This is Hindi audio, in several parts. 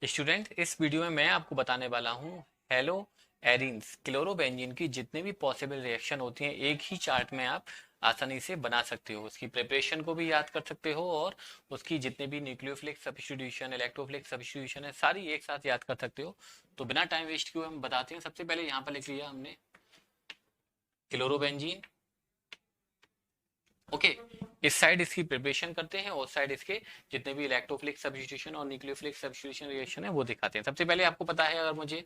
स्टूडेंट, इस वीडियो में मैं आपको बताने वाला हूँ हेलो एरीन्स क्लोरोबेंजीन की जितने भी पॉसिबल रिएक्शन होती हैं एक ही चार्ट में आप आसानी से बना सकते हो। उसकी प्रिपरेशन को भी याद कर सकते हो और उसकी जितने भी न्यूक्लियोफिलिक सब्स्टिट्यूशन इलेक्ट्रोफिलिक सब्स्टिट्यूशन है सारी एक साथ याद कर सकते हो। तो बिना टाइम वेस्ट किए हम बताते हैं। सबसे पहले यहाँ पर लिख लिया हमने क्लोरोबेंजीन। ओके, इस साइड इसकी प्रिपरेशन करते हैं और साइड इसके जितने भी इलेक्ट्रोफिलिक सब्स्टिट्यूशन और न्यूक्लियोफिलिक सब्स्टिट्यूशन रिएक्शन है वो दिखाते हैं। सबसे पहले आपको पता है अगर मुझे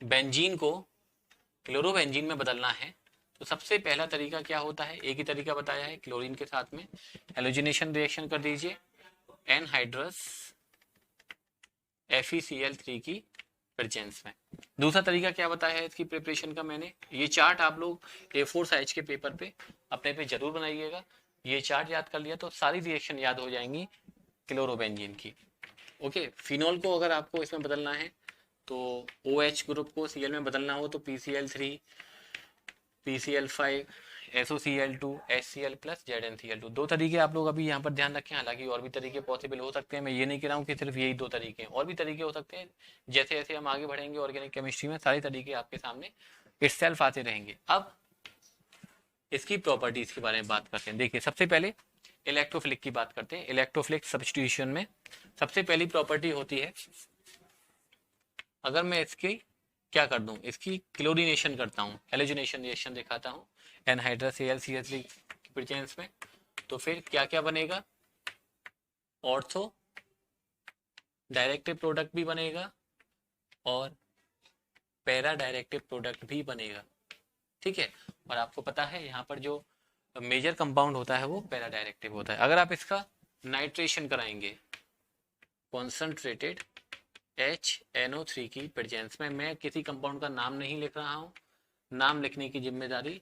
बेंजीन को क्लोरोबेंजीन में बदलना है तो सबसे पहला तरीका क्या होता है, एक ही तरीका बताया है, क्लोरीन के साथ में हेलोजिनेशन रिएक्शन कर दीजिए एनहाइड्रस FeCl3 की प्रेजेंस में। दूसरा तरीका क्या बताया है इसकी प्रिपरेशन का, मैंने ये चार्ट आप लोग A4 साइज के पेपर पे अपने पे जरूर बनाइएगा। ये चार्ट याद कर लिया तो सारी रिएक्शन याद हो जाएंगी क्लोरोबेंजीन की। ओके, फिनॉल को अगर आपको इसमें बदलना है तो OH ग्रुप को Cl में बदलना हो तो PCl3 PCl5 SOCl2 HCl plus ZnCl2। दो तरीके आप लोग अभी यहाँ पर ध्यान रखें, हालांकि और भी तरीके पॉसिबल हो सकते हैं। मैं ये नहीं कह रहा हूँ कि सिर्फ यही दो तरीके हैं, और भी तरीके हो सकते हैं। जैसे जैसे हम आगे बढ़ेंगे ऑर्गेनिक केमिस्ट्री में सारे तरीके आपके सामने इटसेल्फ आते रहेंगे। अब इसकी प्रॉपर्टीज के बारे में बात करते हैं। देखिए, सबसे पहले इलेक्ट्रोफिलिक की बात करते हैं। इलेक्ट्रोफिलिक सब्स्टिट्यूशन में सबसे पहली प्रॉपर्टी होती है, अगर मैं इसकी क्या कर दूं, इसकी क्लोरीनेशन करता हूं, हेलोजिनेशन रिएक्शन दिखाता हूं एनहाइड्रस AlCl3 की प्रेजेंस में, तो फिर क्या क्या बनेगा, ऑर्थो डायरेक्टिव प्रोडक्ट भी बनेगा और पैरा डायरेक्टिव प्रोडक्ट भी बनेगा। ठीक है, और आपको पता है यहाँ पर जो मेजर कंपाउंड होता है वो पैरा डायरेक्टिव होता है। अगर आप इसका नाइट्रेशन कराएंगे कॉन्सनट्रेटेड HNO3 की प्रेजेंस में, मैं किसी कंपाउंड का नाम नहीं लिख रहा हूँ, नाम लिखने की जिम्मेदारी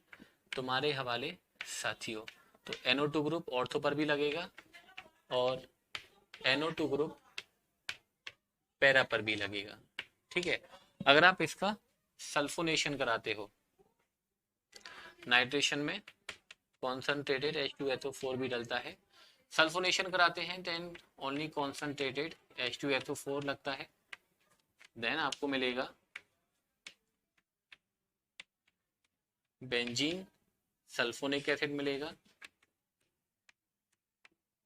तुम्हारे हवाले साथियों। तो NO2 ग्रुप ऑर्थो पर भी लगेगा और NO2 ग्रुप पैरा पर भी लगेगा। ठीक है, अगर आप इसका सल्फोनेशन कराते हो नाइट्रेशन में कॉन्सनट्रेटेड H2SO4 भी डलता है, सल्फोनेशन कराते हैं देन ओनली कॉन्सनट्रेटेड H2SO4 लगता है, देन आपको मिलेगा बेंजीन सल्फोनिक एसिड मिलेगा,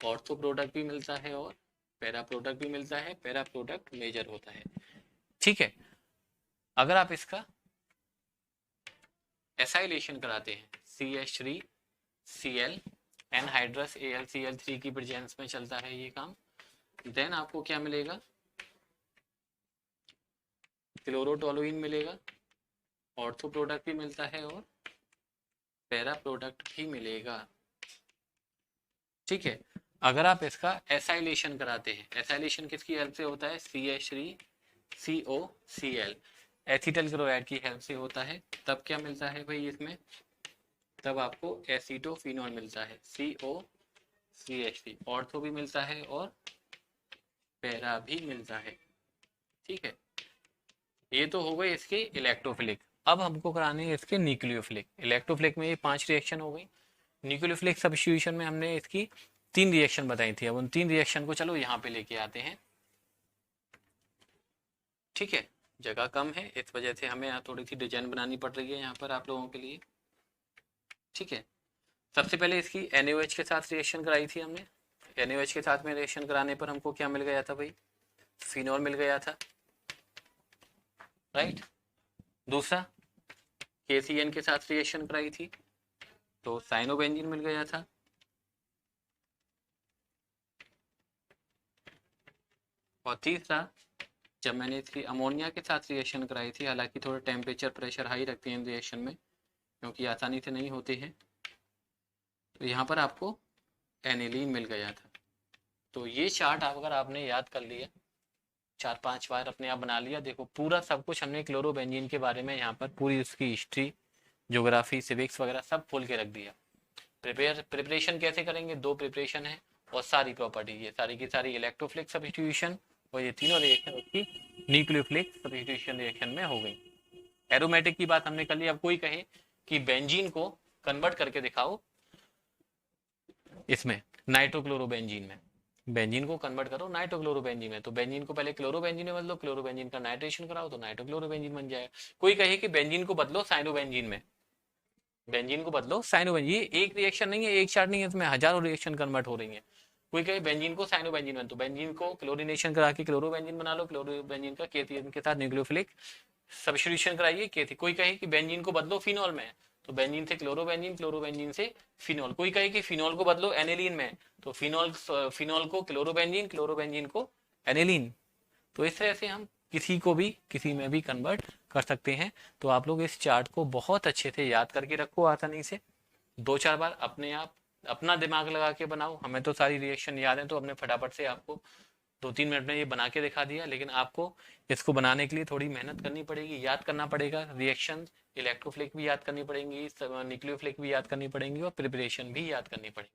ऑर्थो प्रोडक्ट भी मिलता है और पैरा प्रोडक्ट भी मिलता है। पैरा प्रोडक्ट मेजर होता है। ठीक है, अगर आप इसका एसाइलेशन कराते हैं CH3Cl एनहाइड्रस AlCl3 की प्रेजेंस में चलता है ये काम, देन आपको क्या मिलेगा, क्लोरोटोलुइन मिलेगा, ऑर्थो प्रोडक्ट भी मिलता है और पैरा प्रोडक्ट भी मिलेगा। ठीक है, अगर आप इसका एसाइलेशन कराते हैं, एसाइलेशन किसकी हेल्प से होता है, CH3COCl एसिटल क्लोराइड की हेल्प से होता है, तब क्या मिलता है भाई इसमें, तब आपको एसीटोफिनॉल मिलता है COCH3, ऑर्थो भी मिलता है और पैरा भी मिलता है। ठीक है, ये तो हो गए इसके इलेक्ट्रोफिलिक। अब हमको कराने हैं इसके न्यूक्लियोफिलिक। इलेक्ट्रोफिलिक में ये 5 रिएक्शन हो गई, न्यूक्लियोफिलिक सब्स्टिट्यूशन में हमने इसकी 3 रिएक्शन बताई थी। अब उन 3 रिएक्शन को चलो यहाँ पे लेके आते हैं। ठीक है, जगह कम है इस वजह से हमें यहाँ थोड़ी सी डिजाइन बनानी पड़ रही है यहाँ पर आप लोगों के लिए। ठीक है, सबसे पहले इसकी NaOH के साथ रिएक्शन कराई थी हमने। NaOH के साथ में रिएक्शन कराने पर हमको क्या मिल गया था भाई, फिनॉल मिल गया था, राइट। दूसरा KCN के साथ रिएक्शन कराई थी तो साइनोबेंजीन मिल गया था। और तीसरा, जब मैंने इसकी अमोनिया के साथ रिएक्शन कराई थी, हालांकि थोड़ा टेम्परेचर प्रेशर हाई रखते हैं इन रिएक्शन में क्योंकि आसानी से नहीं होते हैं, तो यहाँ पर आपको एनिलीन मिल गया था। तो ये चार्ट अगर आपने याद कर लिया 4-5 बार अपने आप बना लिया, देखो पूरा सब कुछ हमने क्लोरोबेंजीन के बारे में यहाँ पर पूरी उसकी हिस्ट्री ज्योग्राफी सिविक्स वगैरह सब खोल के रख दिया। प्रिपरेशन कैसे करेंगे, 2 प्रिपरेशन है और सारी प्रॉपर्टी, ये सारी की सारी इलेक्ट्रोफिलिक सब्स्टिट्यूशन और ये तीनों रिएक्शन उसकी न्यूक्लियोफिलिक सब्स्टिट्यूशन रिएक्शन में हो गई। एरोमेटिक की बात हमने कर ली। अब कोई कहे कि बेंजीन को कन्वर्ट करके दिखाओ इसमें नाइट्रोक्लोरोबेंजीन में, बेंजीन को कन्वर्ट करो नाइट्रोक्लोरोबेंजीन में, तो बेंजीन को पहले क्लोरोबेंजीन में बदलो, क्लोरोबेंजीन का नाइट्रेशन कराओ तो नाइट्रोक्लोरोबेंजीन बन जाएगा। कोई कहे कि बेंजीन को बदलो साइनोबेंजीन में, बेंजीन को बदलो साइनोबेंजीन, ये एक रिएक्शन नहीं है, एक चार्ट नहीं है, इसमें हजारों रिएक्शन कन्वर्ट हो रही है। कोई कहे बेंजीन को साइनोबेंजीन में, तो बेंजीन को क्लोरीनेशन करा के क्लोरोबेंजीन बना लो, क्लोरोबेंजीन का केथियन के साथ न्यूक्लियोफिलिक सब्स्टिट्यूशन कराइए केथी। कोई कहे कि बेंजीन को बदलो फिनॉल में, तो बेंजीन से क्लोरोबेंजीन, क्लोरोबेंजीन से फिनॉल। कोई कहे कि फिनॉल को बदलो एनिलीन में, तो फिनॉल को क्लोरोबेंजीन, क्लोरोबेंजीन को एनिलीन। तो इस तरह से हम किसी को भी किसी में भी कन्वर्ट कर सकते हैं। तो आप लोग इस चार्ट को बहुत अच्छे से याद करके रखो, आसानी से 2-4 बार अपने आप अपना दिमाग लगा के बनाओ। हमें तो सारी रिएक्शन याद है, तो हमने फटाफट से आपको 2-3 मिनट में ये बना के दिखा दिया, लेकिन आपको इसको बनाने के लिए थोड़ी मेहनत करनी पड़ेगी, याद करना पड़ेगा। रिएक्शन इलेक्ट्रोफिलिक भी याद करनी पड़ेंगी, न्यूक्लियोफिलिक भी याद करनी पड़ेंगी और प्रिपरेशन भी याद करनी पड़ेगी।